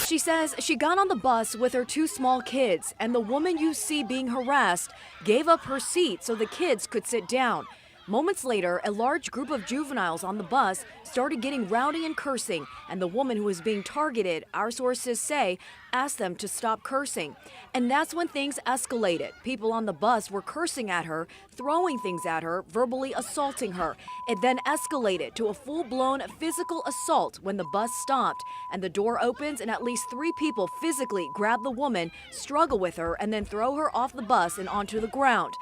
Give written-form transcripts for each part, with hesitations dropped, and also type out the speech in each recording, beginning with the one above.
She says she got on the bus with her two small kids, and the woman you see being harassed gave up her seat so the kids could sit down. Moments later, a large group of juveniles on the bus started getting rowdy and cursing, and the woman who was being targeted, our sources say, asked them to stop cursing. And that's when things escalated. People on the bus were cursing at her, throwing things at her, verbally assaulting her. It then escalated to a full-blown physical assault when the bus stopped, and the door opens and at least 3 people physically grab the woman, struggle with her, and then throw her off the bus and onto the ground.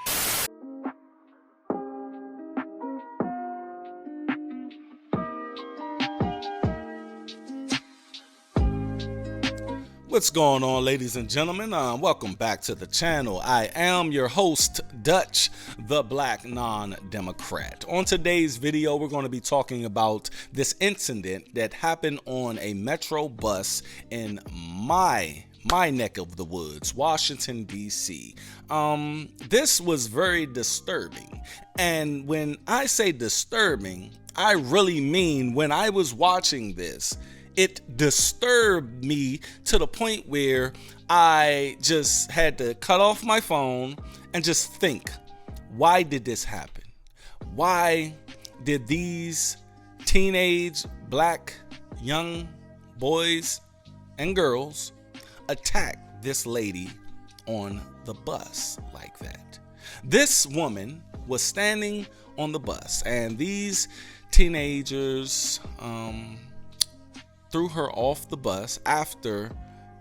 What's going on, ladies and gentlemen? Welcome back to the channel. I am your host, Dutch, the Black Non-Democrat. On today's video, we're going to be talking about this incident that happened on a metro bus in my neck of the woods, Washington, D.C. This was very disturbing. And when I say disturbing, I really mean when I was watching this, it disturbed me to the point where I just had to cut off my phone and just think, why did this happen? Why did these teenage black young boys and girls attack this lady on the bus like that? This woman was standing on the bus, and these teenagers threw her off the bus after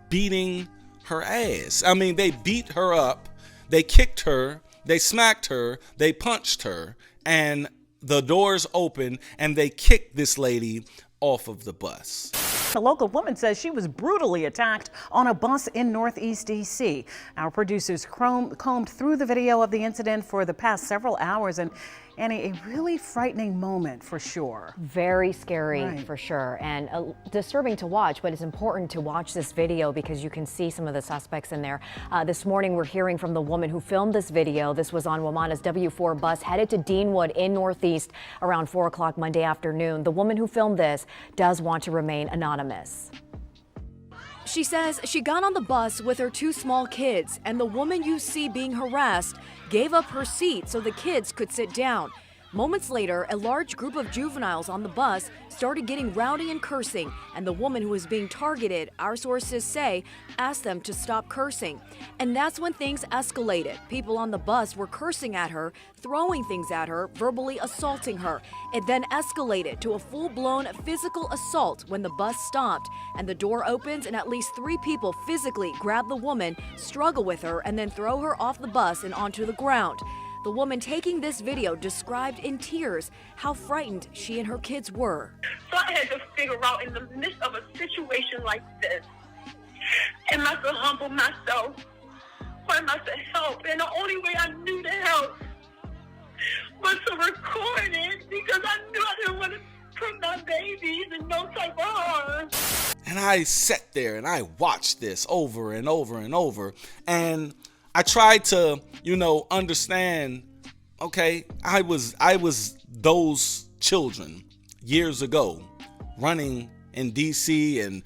beating her ass. I mean, they beat her up, they kicked her, they smacked her, they punched her, and the doors opened and they kicked this lady off of the bus. A local woman says she was brutally attacked on a bus in Northeast D.C. Our producers combed through the video of the incident for the past several hours, and Annie, a really frightening moment for sure. Very scary, right, for sure, and disturbing to watch, but it's important to watch this video because you can see some of the suspects in there. This morning we're hearing from the woman who filmed this video. This was on Wamana's W4 bus headed to Deanwood in Northeast around 4 o'clock Monday afternoon. The woman who filmed this does want to remain anonymous. She says she got on the bus with her two small kids, and the woman you see being harassed gave up her seat so the kids could sit down. Moments later, a large group of juveniles on the bus started getting rowdy and cursing, and the woman who was being targeted, our sources say, asked them to stop cursing. And that's when things escalated. People on the bus were cursing at her, throwing things at her, verbally assaulting her. It then escalated to a full-blown physical assault when the bus stopped, and the door opens and at least 3 people physically grab the woman, struggle with her, and then throw her off the bus and onto the ground. The woman taking this video described in tears how frightened she and her kids were. So I had to figure out, in the midst of a situation like this, am I to humble myself, or am I to help? And the only way I knew to help was to record it, because I knew I didn't want to put my babies in no type of harm. And I sat there and I watched this over and over and over, and I tried to, understand, okay, I was those children years ago running in DC and,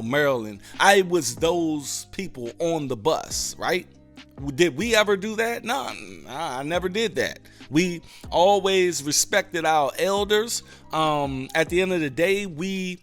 Maryland. I was those people on the bus, right? Did we ever do that? No, I never did that. We always respected our elders. At the end of the day, we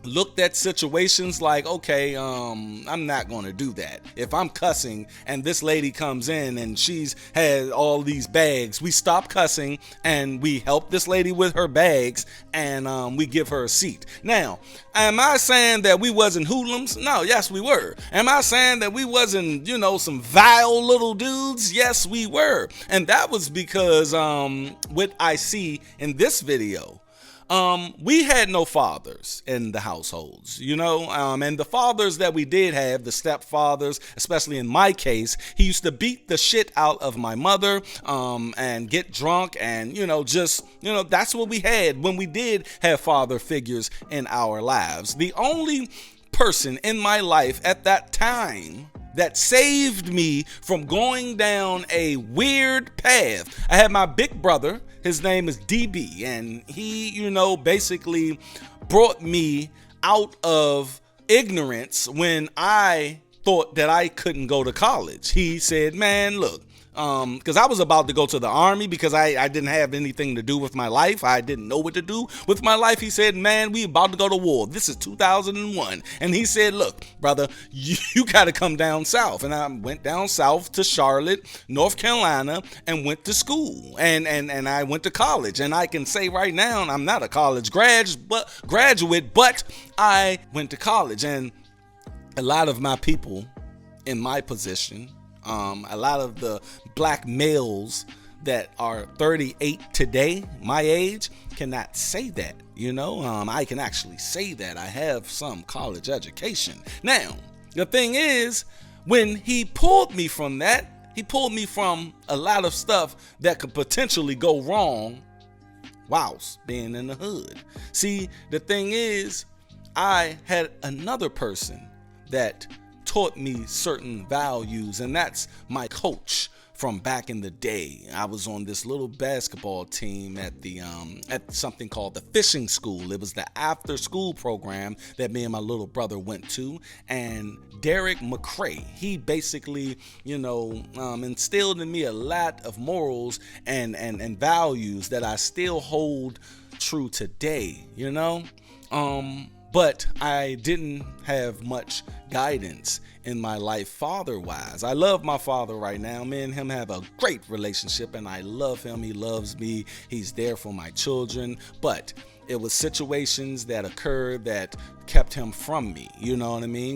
looked at situations like, okay, I'm not going to do that. If I'm cussing and this lady comes in and she's had all these bags, we stop cussing and we help this lady with her bags, and we give her a seat. Now, am I saying that we wasn't hoodlums? No, yes, we were. Am I saying that we wasn't, some vile little dudes? Yes, we were. And that was because what I see in this video, we had no fathers in the households, and the fathers that we did have, the stepfathers, especially in my case, he used to beat the shit out of my mother, and get drunk, and, that's what we had when we did have father figures in our lives. The only person in my life at that time that saved me from going down a weird path, I had my big brother. His name is DB, and he, basically brought me out of ignorance when I thought that I couldn't go to college. He said, man, look, because I was about to go to the army because I didn't have anything to do with my life. I didn't know what to do with my life. He said, man, we about to go to war. This is 2001. And he said, look, brother, you got to come down south. And I went down south to Charlotte, North Carolina, and went to school. And I went to college. And I can say right now, I'm not a college graduate, but I went to college. And a lot of my people in my position, a lot of the black males that are 38 today, my age, cannot say that. I can actually say that I have some college education. Now, the thing is, when he pulled me from that, he pulled me from a lot of stuff that could potentially go wrong whilst being in the hood. See, the thing is, I had another person that taught me certain values, and that's my coach from back in the day. I was on this little basketball team at the at something called the fishing school. It was the after school program that me and my little brother went to, and Derek McCrae, he basically instilled in me a lot of morals and values that I still hold true today. But I didn't have much guidance in my life father-wise. I love my father right now. Me and him have a great relationship, and I love him. He loves me. He's there for my children. But it was situations that occurred that kept him from me,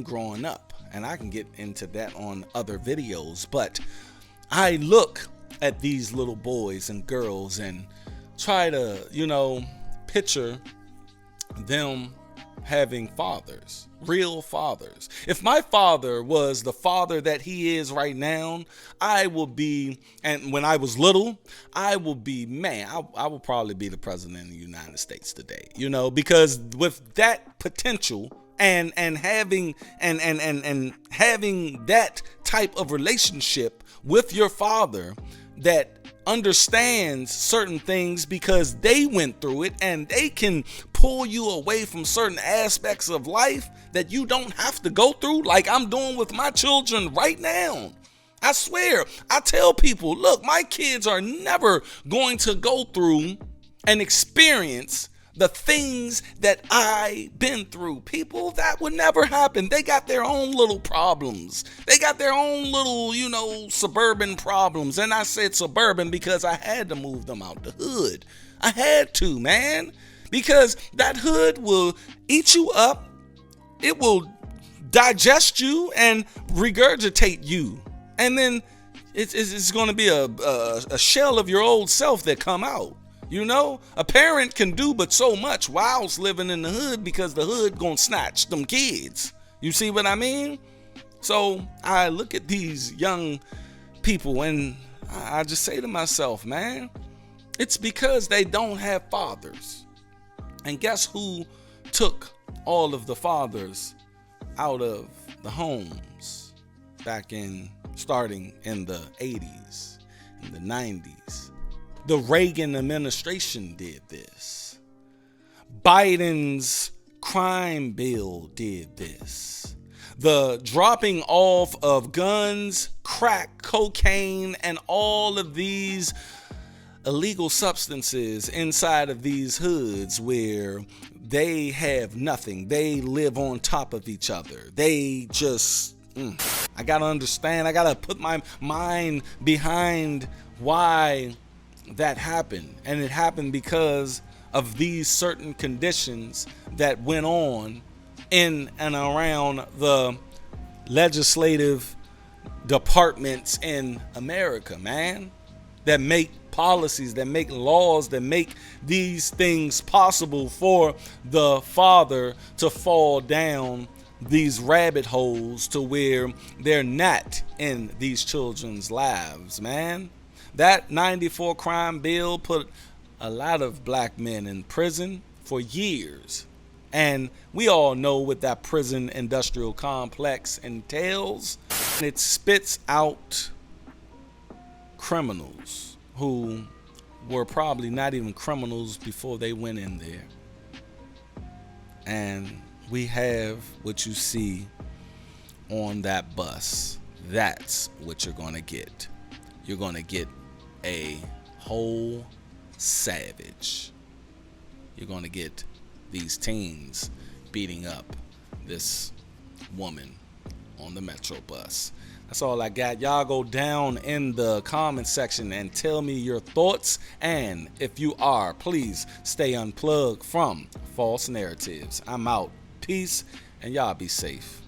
growing up. And I can get into that on other videos. But I look at these little boys and girls and try to, picture them having fathers, real fathers. If my father was the father that he is right now, I will be, and when I was little, I will be, I will probably be the president of the United States today, because with that potential and having having that type of relationship with your father that understands certain things because they went through it, and they can pull you away from certain aspects of life that you don't have to go through, like I'm doing with my children right now. I swear, I tell people, look, my kids are never going to go through and experience the things that I've been through. People, that would never happen. They got their own little problems. They got their own little, suburban problems. And I said suburban because I had to move them out the hood. I had to, man. Because that hood will eat you up. It will digest you and regurgitate you. And then it's going to be a shell of your old self that come out. A parent can do but so much whilst living in the hood, because the hood gonna snatch them kids. You see what I mean? So I look at these young people and I just say to myself, man, it's because they don't have fathers. And guess who took all of the fathers out of the homes starting in the 80s and the 90s? The Reagan administration did this. Biden's crime bill did this. The dropping off of guns, crack, cocaine, and all of these illegal substances inside of these hoods where they have nothing. They live on top of each other. They just, I gotta understand. I gotta put my mind behind why that happened. And it happened because of these certain conditions that went on in and around the legislative departments in America, man, that make policies, that make laws, that make these things possible for the father to fall down these rabbit holes to where they're not in these children's lives, man. That 94 crime bill put a lot of black men in prison for years. And we all know what that prison industrial complex entails. It spits out criminals who were probably not even criminals before they went in there. And we have what you see on that bus. That's what you're going to get. You're going to get a whole savage. You're going to get these teens beating up this woman on the Metro bus. That's all I got. Y'all go down in the comment section and tell me your thoughts. And if you are, please stay unplugged from false narratives. I'm out. Peace, and y'all be safe.